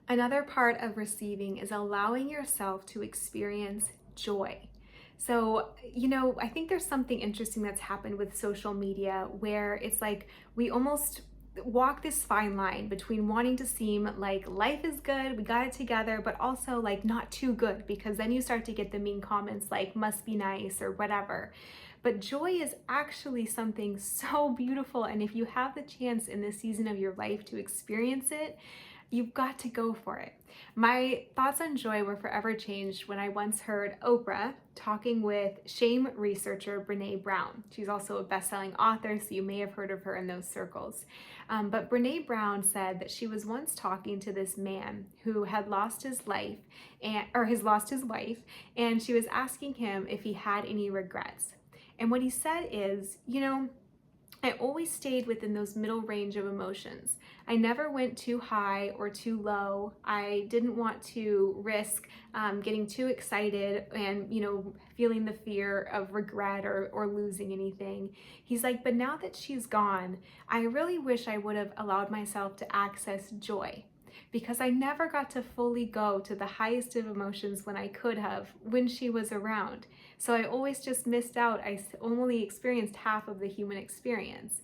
Another part of receiving is allowing yourself to experience joy. So, I think there's something interesting that's happened with social media where it's like we almost walk this fine line between wanting to seem like life is good, we got it together, but also like not too good, because then you start to get the mean comments like must be nice or whatever. But joy is actually something so beautiful. And if you have the chance in this season of your life to experience it, you've got to go for it. My thoughts on joy were forever changed when I once heard Oprah talking with shame researcher Brené Brown. She's also a best-selling author, so you may have heard of her in those circles. But Brené Brown said that she was once talking to this man who had lost his life, has lost his wife, and she was asking him if he had any regrets. And what he said is, I always stayed within those middle range of emotions. I never went too high or too low. I didn't want to risk getting too excited and, feeling the fear of regret or losing anything. He's like, but now that she's gone, I really wish I would have allowed myself to access joy, because I never got to fully go to the highest of emotions when I could have when she was around. So I always just missed out. I only experienced half of the human experience.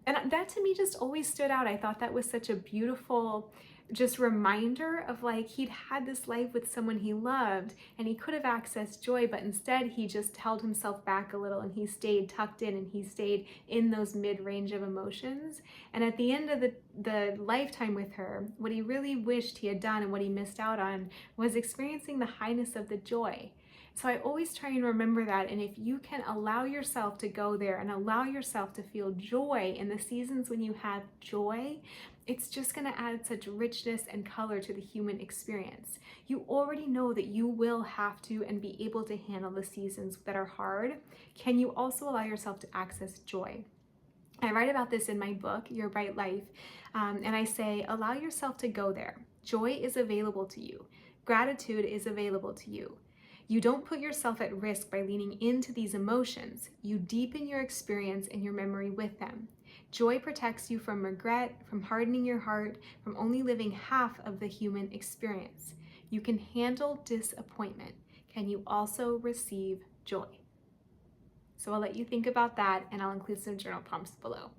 And that to me just always stood out. I thought that was such a beautiful just reminder of like he'd had this life with someone he loved and he could have accessed joy, but instead he just held himself back a little and he stayed tucked in and he stayed in those mid-range of emotions. And at the end of the lifetime with her, what he really wished he had done and what he missed out on was experiencing the highness of the joy. So I always try and remember that. And if you can allow yourself to go there and allow yourself to feel joy in the seasons when you have joy, it's just going to add such richness and color to the human experience. You already know that you will have to and be able to handle the seasons that are hard. Can you also allow yourself to access joy? I write about this in my book, Your Bright Life, and I say, allow yourself to go there. Joy is available to you. Gratitude is available to you. You don't put yourself at risk by leaning into these emotions. You deepen your experience and your memory with them. Joy protects you from regret, from hardening your heart, from only living half of the human experience. You can handle disappointment. Can you also receive joy? So I'll let you think about that, and I'll include some journal prompts below.